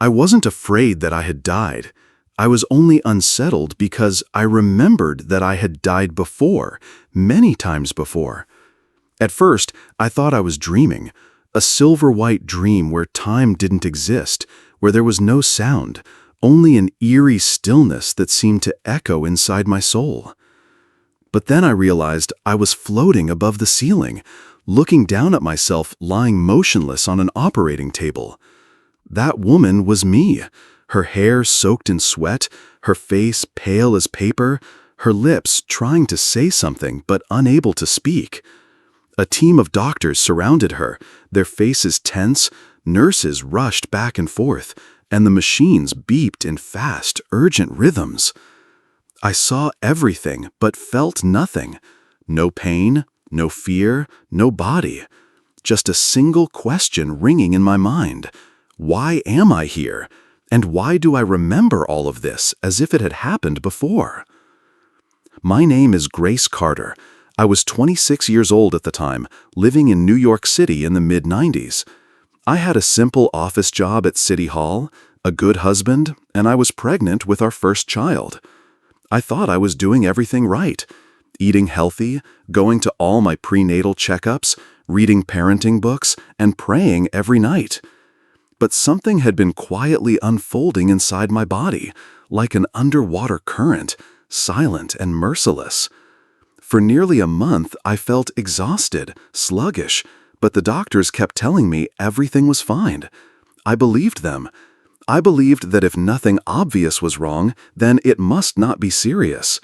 I wasn't afraid that I had died. I was only unsettled because I remembered that I had died before, many times before. At first, I thought I was dreaming, a silver-white dream where time didn't exist, where there was no sound, only an eerie stillness that seemed to echo inside my soul. But then I realized I was floating above the ceiling, looking down at myself lying motionless on an operating table. That woman was me, her hair soaked in sweat, her face pale as paper, her lips trying to say something but unable to speak. A team of doctors surrounded her, their faces tense, nurses rushed back and forth, and the machines beeped in fast, urgent rhythms. I saw everything but felt nothing. No pain, no fear, no body. Just a single question ringing in my mind. Why am I here? And why do I remember all of this as if it had happened before? My name is Grace Carter. I was 26 years old at the time, living in New York City in the mid-90s. I had a simple office job at City Hall, a good husband, and I was pregnant with our first child. I thought I was doing everything right, eating healthy, going to all my prenatal checkups, reading parenting books, and praying every night. But something had been quietly unfolding inside my body, like an underwater current, silent and merciless. For nearly a month, I felt exhausted, sluggish, but the doctors kept telling me everything was fine. I believed them. I believed that if nothing obvious was wrong, then it must not be serious.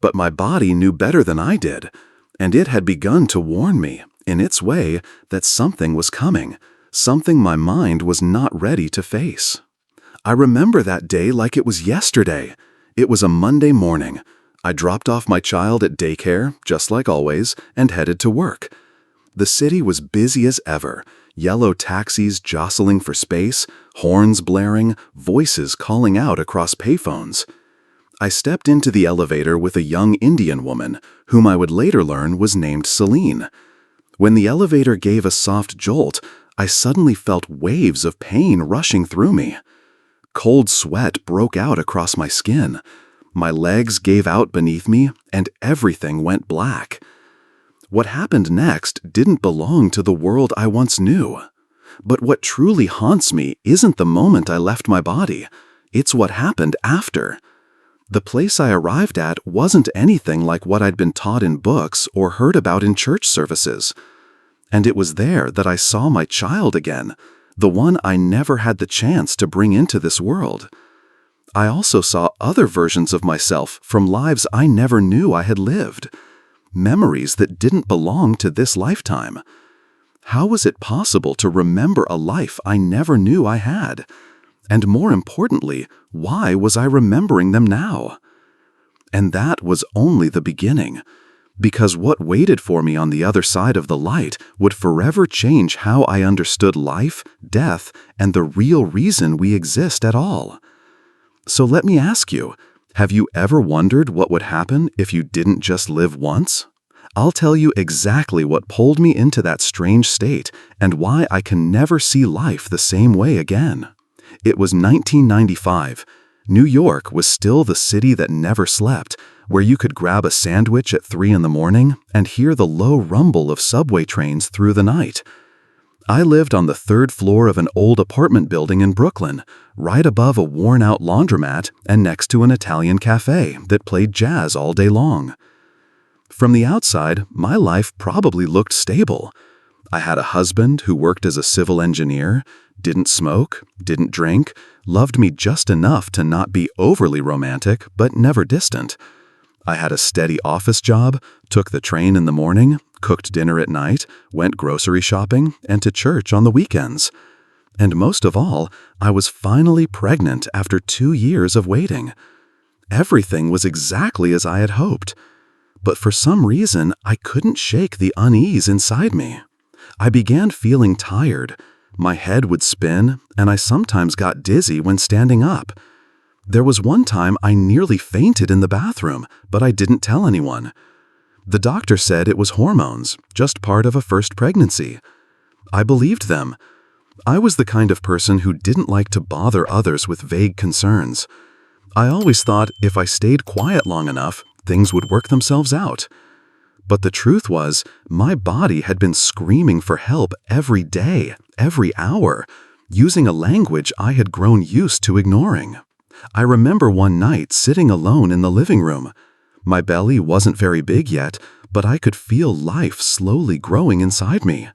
But my body knew better than I did, and it had begun to warn me, in its way, that something was coming, something my mind was not ready to face. I remember that day like it was yesterday. It was a Monday morning. I dropped off my child at daycare, just like always, and headed to work. The city was busy as ever, yellow taxis jostling for space, horns blaring, voices calling out across payphones. I stepped into the elevator with a young Indian woman, whom I would later learn was named Celine. When the elevator gave a soft jolt, I suddenly felt waves of pain rushing through me. Cold sweat broke out across my skin. My legs gave out beneath me, and everything went black. What happened next didn't belong to the world I once knew. But what truly haunts me isn't the moment I left my body. It's what happened after. The place I arrived at wasn't anything like what I'd been taught in books or heard about in church services. And it was there that I saw my child again, the one I never had the chance to bring into this world. I also saw other versions of myself from lives I never knew I had lived. Memories that didn't belong to this lifetime. How was it possible to remember a life I never knew I had? And more importantly, why was I remembering them now? And that was only the beginning, because what waited for me on the other side of the light would forever change how I understood life, death, and the real reason we exist at all. So let me ask you, have you ever wondered what would happen if you didn't just live once? I'll tell you exactly what pulled me into that strange state and why I can never see life the same way again. It was 1995. New York was still the city that never slept, where you could grab a sandwich at 3 in the morning and hear the low rumble of subway trains through the night. I lived on the 3rd floor of an old apartment building in Brooklyn, right above a worn-out laundromat and next to an Italian cafe that played jazz all day long. From the outside, my life probably looked stable. I had a husband who worked as a civil engineer, didn't smoke, didn't drink, loved me just enough to not be overly romantic, but never distant. I had a steady office job, took the train in the morning, cooked dinner at night, went grocery shopping, and to church on the weekends. And most of all, I was finally pregnant after 2 years of waiting. Everything was exactly as I had hoped. But for some reason, I couldn't shake the unease inside me. I began feeling tired. My head would spin, and I sometimes got dizzy when standing up. There was one time I nearly fainted in the bathroom, but I didn't tell anyone. The doctor said it was hormones, just part of a first pregnancy. I believed them. I was the kind of person who didn't like to bother others with vague concerns. I always thought if I stayed quiet long enough, things would work themselves out. But the truth was, my body had been screaming for help every day, every hour, using a language I had grown used to ignoring. I remember one night sitting alone in the living room. My belly wasn't very big yet, but I could feel life slowly growing inside me.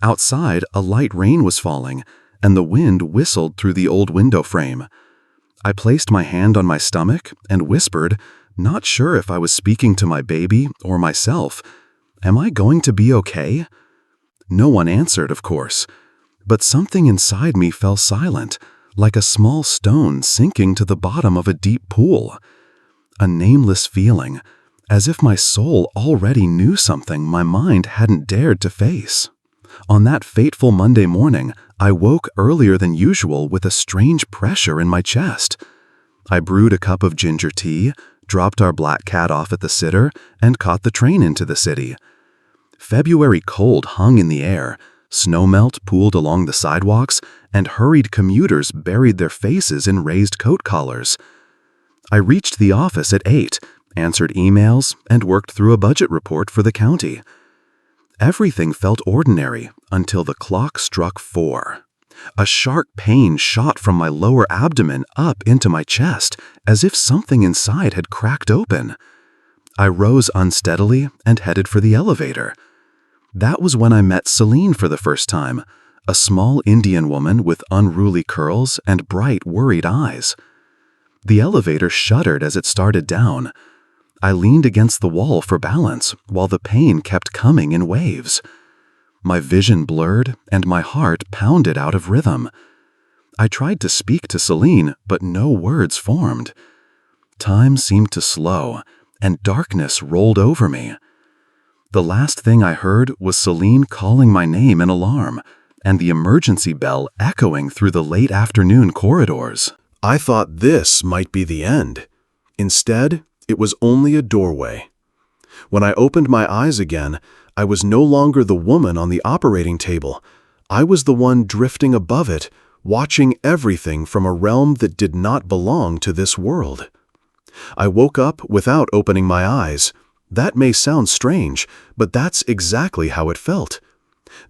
Outside, a light rain was falling, and the wind whistled through the old window frame. I placed my hand on my stomach and whispered, not sure if I was speaking to my baby or myself, "Am I going to be okay?" No one answered, of course, but something inside me fell silent, like a small stone sinking to the bottom of a deep pool. A nameless feeling, as if my soul already knew something my mind hadn't dared to face. On that fateful Monday morning, I woke earlier than usual with a strange pressure in my chest. I brewed a cup of ginger tea, dropped our black cat off at the sitter, and caught the train into the city. February cold hung in the air, snowmelt pooled along the sidewalks, and hurried commuters buried their faces in raised coat collars. I reached the office at 8, answered emails, and worked through a budget report for the county. Everything felt ordinary until the clock struck 4. A sharp pain shot from my lower abdomen up into my chest, as if something inside had cracked open. I rose unsteadily and headed for the elevator. That was when I met Celine for the first time, a small Indian woman with unruly curls and bright, worried eyes. The elevator shuddered as it started down. I leaned against the wall for balance while the pain kept coming in waves. My vision blurred and my heart pounded out of rhythm. I tried to speak to Celine, but no words formed. Time seemed to slow, and darkness rolled over me. The last thing I heard was Celine calling my name in alarm, and the emergency bell echoing through the late afternoon corridors. I thought this might be the end. Instead, it was only a doorway. When I opened my eyes again, I was no longer the woman on the operating table. I was the one drifting above it, watching everything from a realm that did not belong to this world. I woke up without opening my eyes. That may sound strange, but that's exactly how it felt.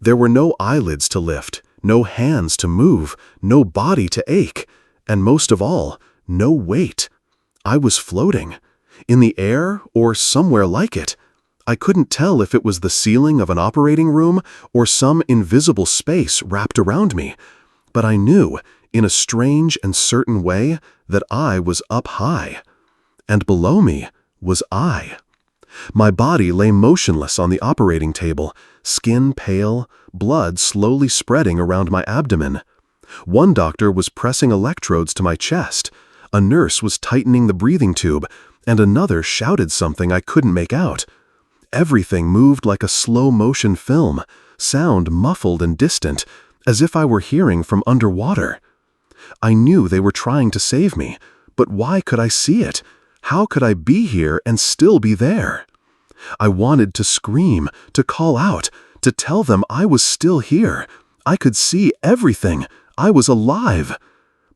There were no eyelids to lift, no hands to move, no body to ache, and most of all, no weight. I was floating. In the air or somewhere like it. I couldn't tell if it was the ceiling of an operating room or some invisible space wrapped around me, but I knew, in a strange and certain way, that I was up high. And below me was I. My body lay motionless on the operating table, skin pale, blood slowly spreading around my abdomen. One doctor was pressing electrodes to my chest. A nurse was tightening the breathing tube, and another shouted something I couldn't make out. Everything moved like a slow-motion film, sound muffled and distant, as if I were hearing from underwater. I knew they were trying to save me, but why could I see it? How could I be here and still be there? I wanted to scream, to call out, to tell them I was still here. I could see everything. I was alive.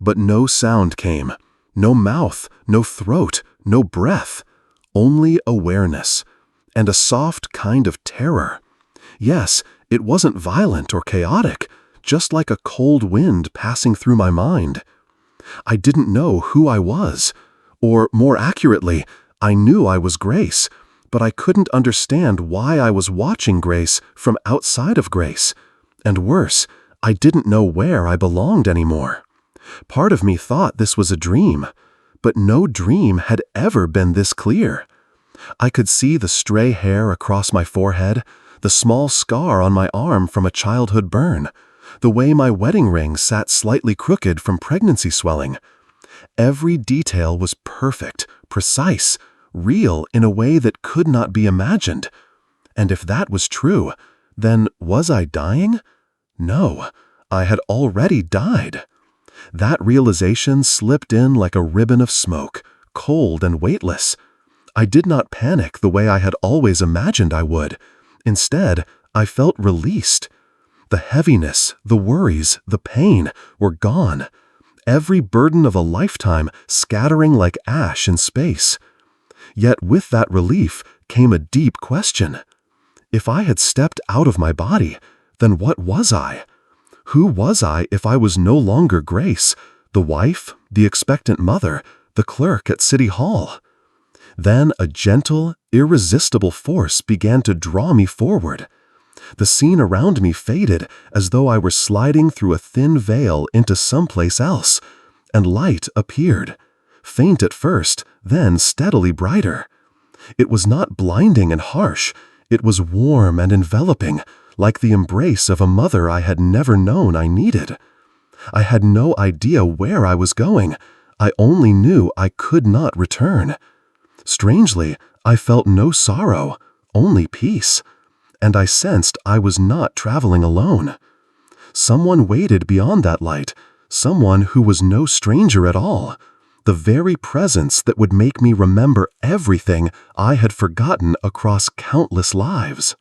But no sound came. No mouth, no throat, no breath. Only awareness. And a soft kind of terror. Yes, it wasn't violent or chaotic, just like a cold wind passing through my mind. I didn't know who I was. Or, more accurately, I knew I was Grace, but I couldn't understand why I was watching Grace from outside of Grace. And worse, I didn't know where I belonged anymore. Part of me thought this was a dream, but no dream had ever been this clear. I could see the stray hair across my forehead, the small scar on my arm from a childhood burn, the way my wedding ring sat slightly crooked from pregnancy swelling. Every detail was perfect, precise, real in a way that could not be imagined. And if that was true, then was I dying? No, I had already died. That realization slipped in like a ribbon of smoke, cold and weightless. I did not panic the way I had always imagined I would. Instead, I felt released. The heaviness, the worries, the pain were gone. Every burden of a lifetime scattering like ash in space. Yet with that relief came a deep question. If I had stepped out of my body, then what was I? Who was I if I was no longer Grace, the wife, the expectant mother, the clerk at City Hall? Then a gentle, irresistible force began to draw me forward. The scene around me faded as though I were sliding through a thin veil into someplace else, and light appeared, faint at first, then steadily brighter. It was not blinding and harsh, it was warm and enveloping, like the embrace of a mother I had never known I needed. I had no idea where I was going, I only knew I could not return. Strangely, I felt no sorrow, only peace. And I sensed I was not traveling alone. Someone waited beyond that light, someone who was no stranger at all, the very presence that would make me remember everything I had forgotten across countless lives.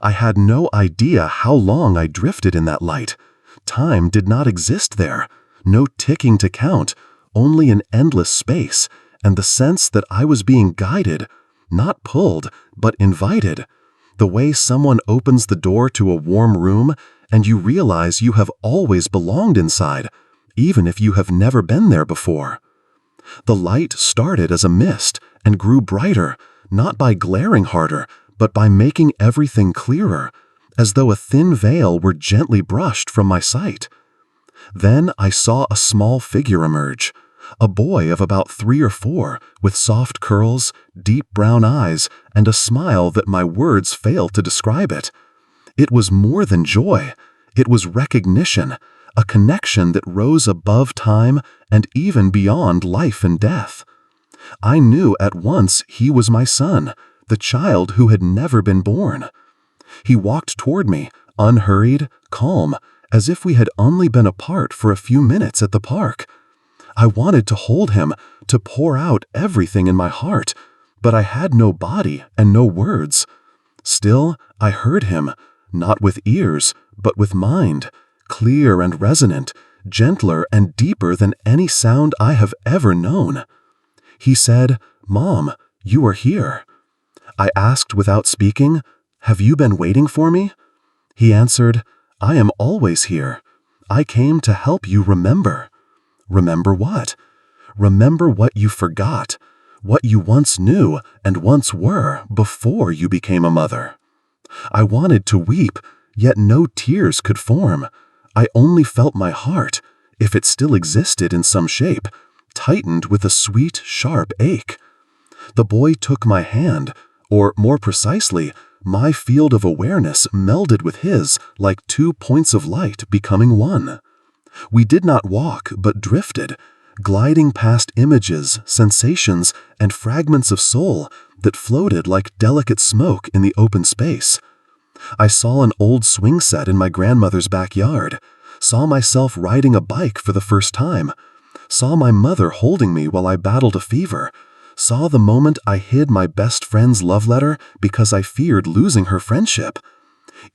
I had no idea how long I drifted in that light. Time did not exist there, no ticking to count, only an endless space, and the sense that I was being guided, not pulled, but invited. The way someone opens the door to a warm room and you realize you have always belonged inside, even if you have never been there before. The light started as a mist and grew brighter, not by glaring harder, but by making everything clearer, as though a thin veil were gently brushed from my sight. Then I saw a small figure emerge, a boy of about 3 or 4, with soft curls, deep brown eyes, and a smile that my words fail to describe it. It was more than joy. It was recognition, a connection that rose above time and even beyond life and death. I knew at once he was my son, the child who had never been born. He walked toward me, unhurried, calm, as if we had only been apart for a few minutes at the park. I wanted to hold him, to pour out everything in my heart, but I had no body and no words. Still, I heard him, not with ears, but with mind, clear and resonant, gentler and deeper than any sound I have ever known. He said, "Mom, you are here." I asked without speaking, "Have you been waiting for me?" He answered, "I am always here. I came to help you remember." Remember what? Remember what you forgot, what you once knew and once were before you became a mother. I wanted to weep, yet no tears could form. I only felt my heart, if it still existed in some shape, tightened with a sweet, sharp ache. The boy took my hand, or more precisely, my field of awareness melded with his like 2 points of light becoming one. We did not walk, but drifted, gliding past images, sensations, and fragments of soul that floated like delicate smoke in the open space. I saw an old swing set in my grandmother's backyard, saw myself riding a bike for the first time, saw my mother holding me while I battled a fever, saw the moment I hid my best friend's love letter because I feared losing her friendship.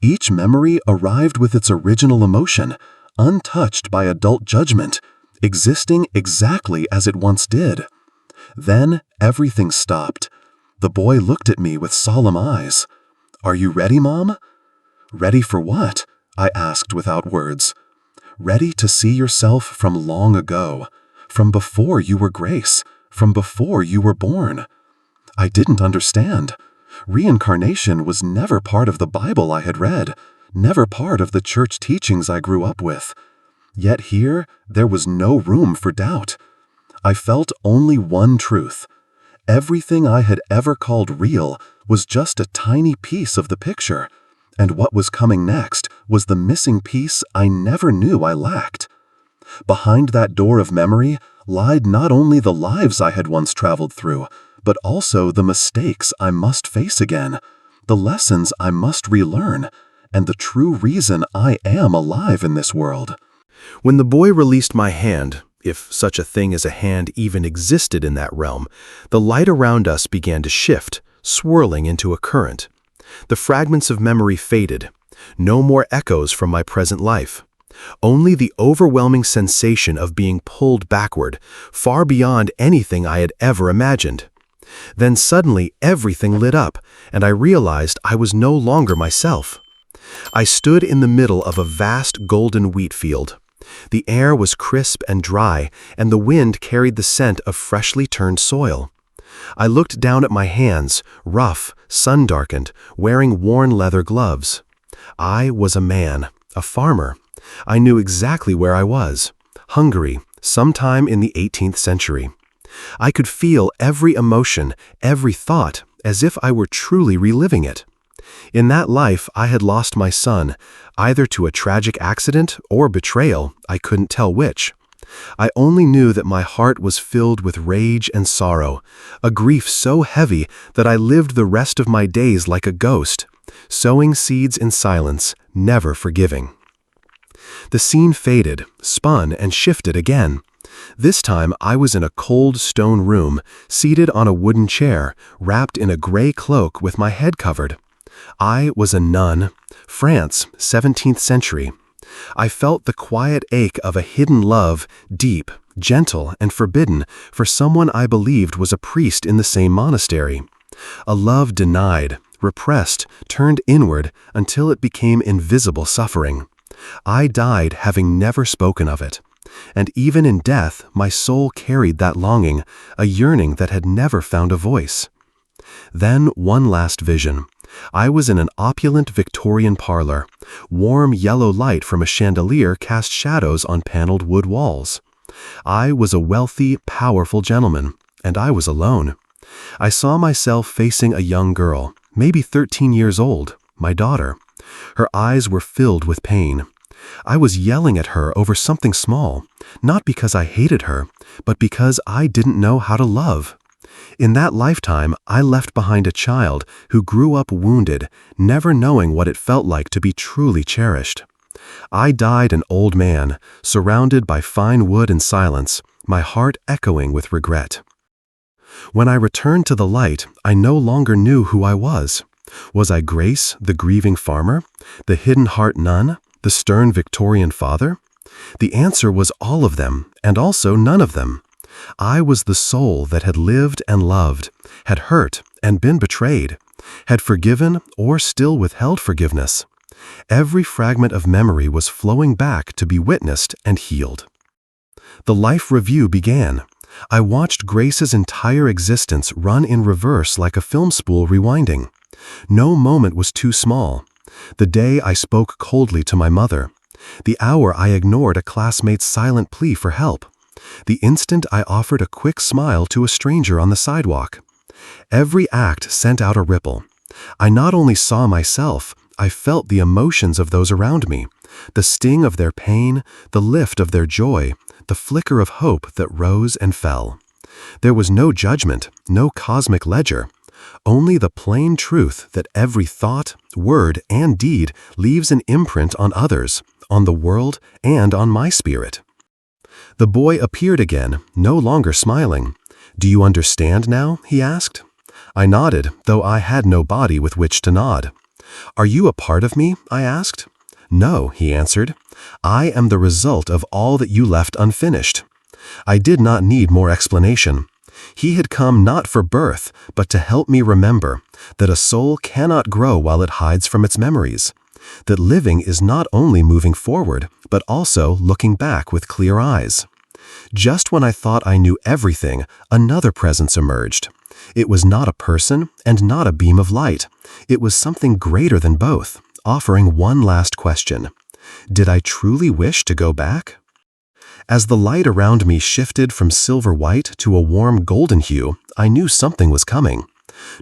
Each memory arrived with its original emotion, untouched by adult judgment, existing exactly as it once did. Then everything stopped. The boy looked at me with solemn eyes. "Are you ready, Mom?" "Ready for what?" I asked without words. "Ready to see yourself from long ago, from before you were Grace, from before you were born." I didn't understand. Reincarnation was never part of the Bible I had read, never part of the church teachings I grew up with. Yet here, there was no room for doubt. I felt only one truth. Everything I had ever called real was just a tiny piece of the picture, and what was coming next was the missing piece I never knew I lacked. Behind that door of memory lied not only the lives I had once traveled through, but also the mistakes I must face again, the lessons I must relearn, and the true reason I am alive in this world. When the boy released my hand, if such a thing as a hand even existed in that realm, the light around us began to shift, swirling into a current. The fragments of memory faded. No more echoes from my present life. Only the overwhelming sensation of being pulled backward, far beyond anything I had ever imagined. Then suddenly everything lit up, and I realized I was no longer myself. I stood in the middle of a vast golden wheat field. The air was crisp and dry, and the wind carried the scent of freshly turned soil. I looked down at my hands, rough, sun-darkened, wearing worn leather gloves. I was a man, a farmer. I knew exactly where I was. Hungary, sometime in the 18th century. I could feel every emotion, every thought, as if I were truly reliving it. In that life, I had lost my son, either to a tragic accident or betrayal, I couldn't tell which. I only knew that my heart was filled with rage and sorrow, a grief so heavy that I lived the rest of my days like a ghost, sowing seeds in silence, never forgiving. The scene faded, spun, and shifted again. This time I was in a cold stone room, seated on a wooden chair, wrapped in a gray cloak with my head covered. I was a nun, France, 17th century. I felt the quiet ache of a hidden love, deep, gentle, and forbidden, for someone I believed was a priest in the same monastery. A love denied, repressed, turned inward until it became invisible suffering. I died having never spoken of it. And even in death, my soul carried that longing, a yearning that had never found a voice. Then one last vision. I was in an opulent Victorian parlor. Warm yellow light from a chandelier cast shadows on paneled wood walls. I was a wealthy, powerful gentleman, and I was alone. I saw myself facing a young girl, maybe 13 years old, my daughter. Her eyes were filled with pain. I was yelling at her over something small, not because I hated her, but because I didn't know how to love. In that lifetime, I left behind a child who grew up wounded, never knowing what it felt like to be truly cherished. I died an old man, surrounded by fine wood and silence, my heart echoing with regret. When I returned to the light, I no longer knew who I was. Was I Grace, the grieving farmer, the hidden heart nun, the stern Victorian father? The answer was all of them, and also none of them. I was the soul that had lived and loved, had hurt and been betrayed, had forgiven or still withheld forgiveness. Every fragment of memory was flowing back to be witnessed and healed. The life review began. I watched Grace's entire existence run in reverse like a film spool rewinding. No moment was too small. The day I spoke coldly to my mother. The hour I ignored a classmate's silent plea for help. The instant I offered a quick smile to a stranger on the sidewalk. Every act sent out a ripple. I not only saw myself, I felt the emotions of those around me, the sting of their pain, the lift of their joy, the flicker of hope that rose and fell. There was no judgment, no cosmic ledger, only the plain truth that every thought, word, and deed leaves an imprint on others, on the world, and on my spirit. The boy appeared again, no longer smiling. "Do you understand now?" he asked. I nodded, though I had no body with which to nod. "Are you a part of me?" I asked. "No," he answered. "I am the result of all that you left unfinished." I did not need more explanation. He had come not for birth, but to help me remember that a soul cannot grow while it hides from its memories, that living is not only moving forward, but also looking back with clear eyes. Just when I thought I knew everything, another presence emerged. It was not a person and not a beam of light. It was something greater than both, offering one last question. Did I truly wish to go back? As the light around me shifted from silver white to a warm golden hue, I knew something was coming.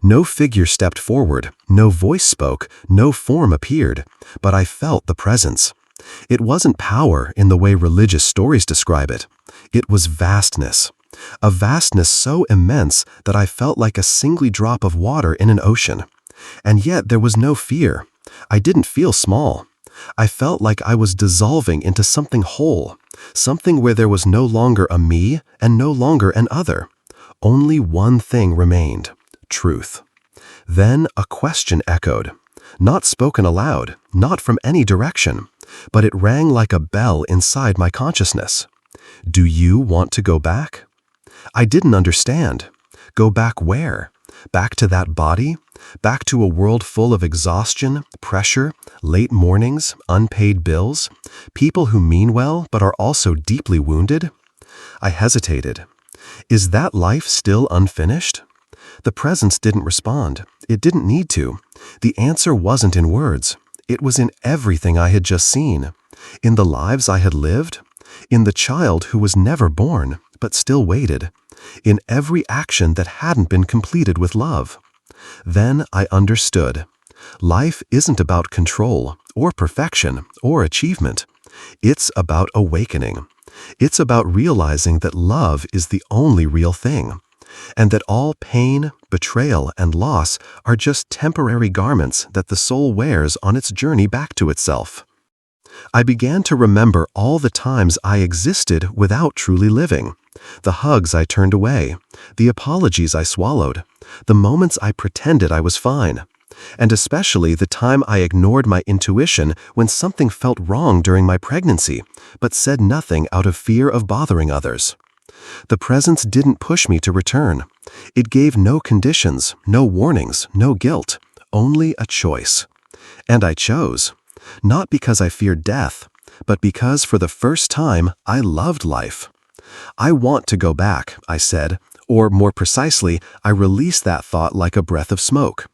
No figure stepped forward, no voice spoke, no form appeared, but I felt the presence. It wasn't power in the way religious stories describe it. It was vastness. A vastness so immense that I felt like a single drop of water in an ocean. And yet there was no fear. I didn't feel small. I felt like I was dissolving into something whole, something where there was no longer a me and no longer an other. Only one thing remained: truth. Then a question echoed. Not spoken aloud, not from any direction, but it rang like a bell inside my consciousness. Do you want to go back? I didn't understand. Go back where? Back to that body? Back to a world full of exhaustion, pressure, late mornings, unpaid bills, people who mean well but are also deeply wounded? I hesitated. Is that life still unfinished? The presence didn't respond. It didn't need to. The answer wasn't in words. It was in everything I had just seen. In the lives I had lived. In the child who was never born, but still waited. In every action that hadn't been completed with love. Then I understood. Life isn't about control, or perfection, or achievement. It's about awakening. It's about realizing that love is the only real thing, and that all pain, betrayal, and loss are just temporary garments that the soul wears on its journey back to itself. I began to remember all the times I existed without truly living, the hugs I turned away, the apologies I swallowed, the moments I pretended I was fine, and especially the time I ignored my intuition when something felt wrong during my pregnancy, but said nothing out of fear of bothering others. The presence didn't push me to return. It gave no conditions, no warnings, no guilt, only a choice. And I chose. Not because I feared death, but because for the first time I loved life. I want to go back, I said, or more precisely, I released that thought like a breath of smoke.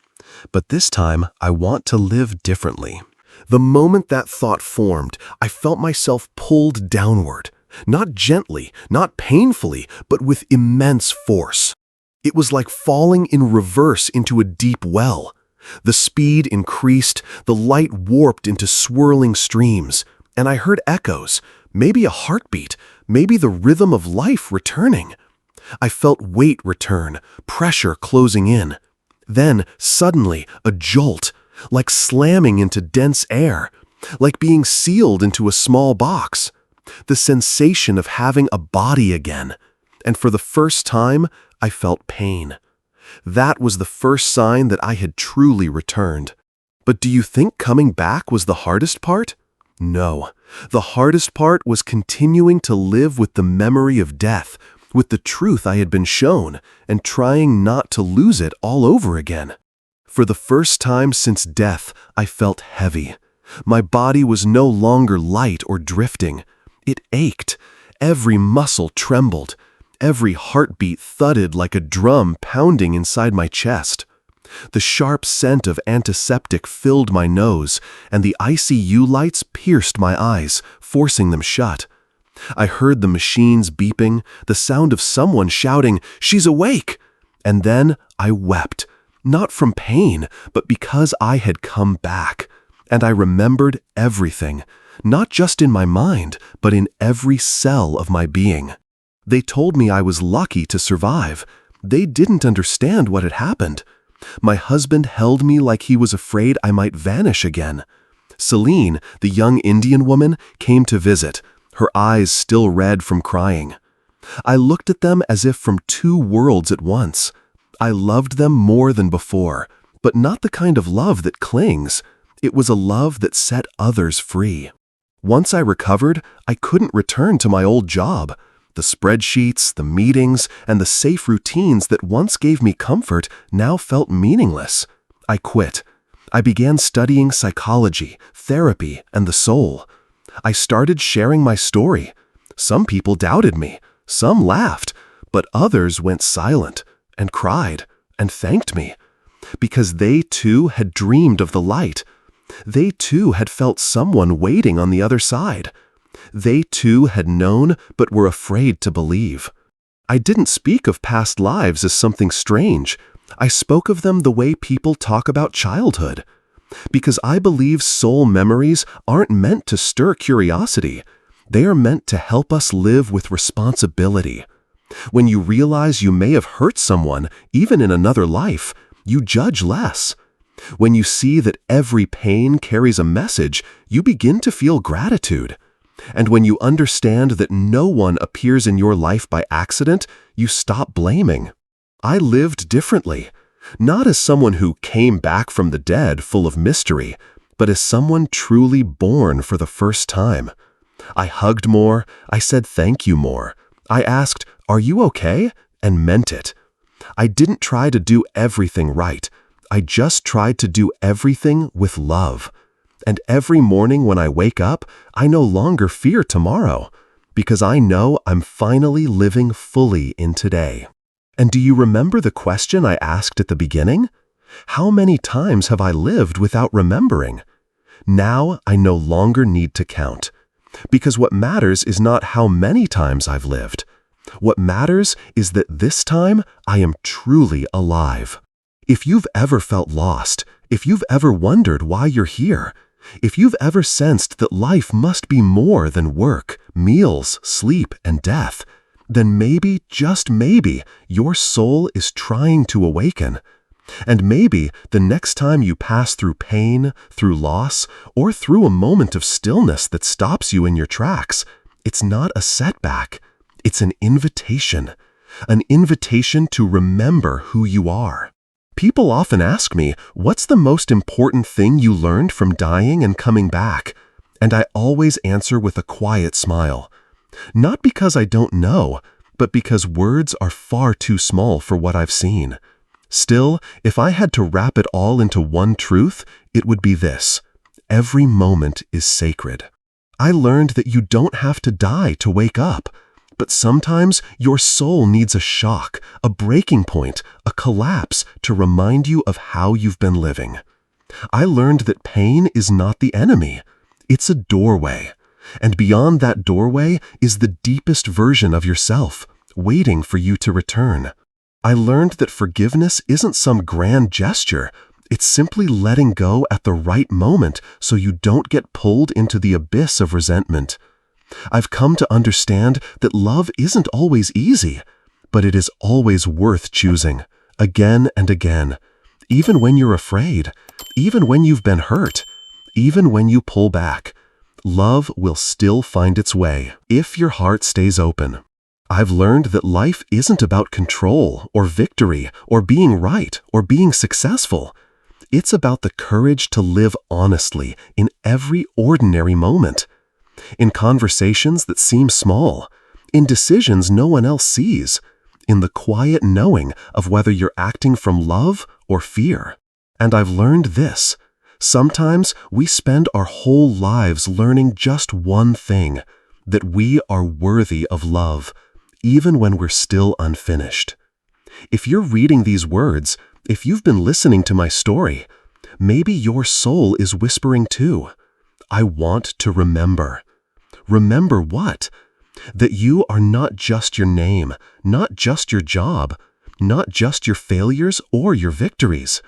But this time, I want to live differently. The moment that thought formed, I felt myself pulled downward. Not gently, not painfully, but with immense force. It was like falling in reverse into a deep well. The speed increased, the light warped into swirling streams, and I heard echoes, maybe a heartbeat, maybe the rhythm of life returning. I felt weight return, pressure closing in. Then, suddenly, a jolt, like slamming into dense air, like being sealed into a small box. The sensation of having a body again, and for the first time, I felt pain. That was the first sign that I had truly returned. But do you think coming back was the hardest part? No. The hardest part was continuing to live with the memory of death, with the truth I had been shown, and trying not to lose it all over again. For the first time since death, I felt heavy. My body was no longer light or drifting. It ached. Every muscle trembled. Every heartbeat thudded like a drum pounding inside my chest. The sharp scent of antiseptic filled my nose, and the ICU lights pierced my eyes, forcing them shut. I heard the machines beeping, the sound of someone shouting, "She's awake!" And then I wept, not from pain, but because I had come back. And I remembered everything, not just in my mind, but in every cell of my being. They told me I was lucky to survive. They didn't understand what had happened. My husband held me like he was afraid I might vanish again. Celine, the young Indian woman, came to visit, her eyes still red from crying. I looked at them as if from two worlds at once. I loved them more than before, but not the kind of love that clings. It was a love that set others free. Once I recovered, I couldn't return to my old job. The spreadsheets, the meetings, and the safe routines that once gave me comfort now felt meaningless. I quit. I began studying psychology, therapy, and the soul. I started sharing my story. Some people doubted me, some laughed, but others went silent and cried and thanked me because they too had dreamed of the light. They too had felt someone waiting on the other side. They too had known but were afraid to believe. I didn't speak of past lives as something strange. I spoke of them the way people talk about childhood. Because I believe soul memories aren't meant to stir curiosity. They are meant to help us live with responsibility. When you realize you may have hurt someone, even in another life, you judge less. When you see that every pain carries a message, you begin to feel gratitude. And when you understand that no one appears in your life by accident, you stop blaming. I lived differently. Not as someone who came back from the dead full of mystery, but as someone truly born for the first time. I hugged more, I said thank you more. I asked, "Are you okay?" and meant it. I didn't try to do everything right. I just tried to do everything with love. And every morning when I wake up, I no longer fear tomorrow, because I know I'm finally living fully in today. And do you remember the question I asked at the beginning? How many times have I lived without remembering? Now I no longer need to count. Because what matters is not how many times I've lived. What matters is that this time I am truly alive. If you've ever felt lost, if you've ever wondered why you're here, if you've ever sensed that life must be more than work, meals, sleep, and death, then maybe, just maybe, your soul is trying to awaken. And maybe the next time you pass through pain, through loss, or through a moment of stillness that stops you in your tracks, it's not a setback. It's an invitation to remember who you are. People often ask me, what's the most important thing you learned from dying and coming back? And I always answer with a quiet smile. Not because I don't know, but because words are far too small for what I've seen. Still, if I had to wrap it all into one truth, it would be this: every moment is sacred. I learned that you don't have to die to wake up. But sometimes your soul needs a shock, a breaking point, a collapse to remind you of how you've been living. I learned that pain is not the enemy. It's a doorway. And beyond that doorway is the deepest version of yourself, waiting for you to return. I learned that forgiveness isn't some grand gesture. It's simply letting go at the right moment so you don't get pulled into the abyss of resentment. I've come to understand that love isn't always easy, but it is always worth choosing, again and again, even when you're afraid, even when you've been hurt, even when you pull back. Love will still find its way if your heart stays open. I've learned that life isn't about control or victory or being right or being successful. It's about the courage to live honestly in every ordinary moment. In conversations that seem small, in decisions no one else sees, in the quiet knowing of whether you're acting from love or fear. And I've learned this: sometimes we spend our whole lives learning just one thing, that we are worthy of love, even when we're still unfinished. If you're reading these words, if you've been listening to my story, maybe your soul is whispering too. I want to remember. Remember what? That you are not just your name, not just your job, not just your failures or your victories.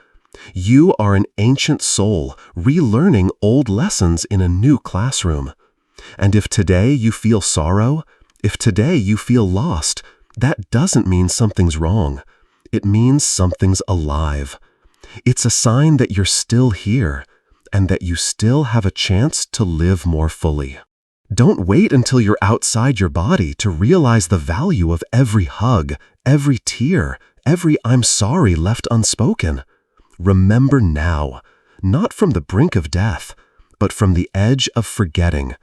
You are an ancient soul relearning old lessons in a new classroom. And if today you feel sorrow, if today you feel lost, that doesn't mean something's wrong. It means something's alive. It's a sign that you're still here and that you still have a chance to live more fully. Don't wait until you're outside your body to realize the value of every hug, every tear, every "I'm sorry" left unspoken. Remember now, not from the brink of death, but from the edge of forgetting.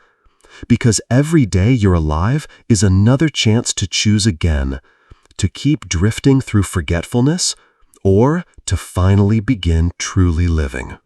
Because every day you're alive is another chance to choose again, to keep drifting through forgetfulness, or to finally begin truly living.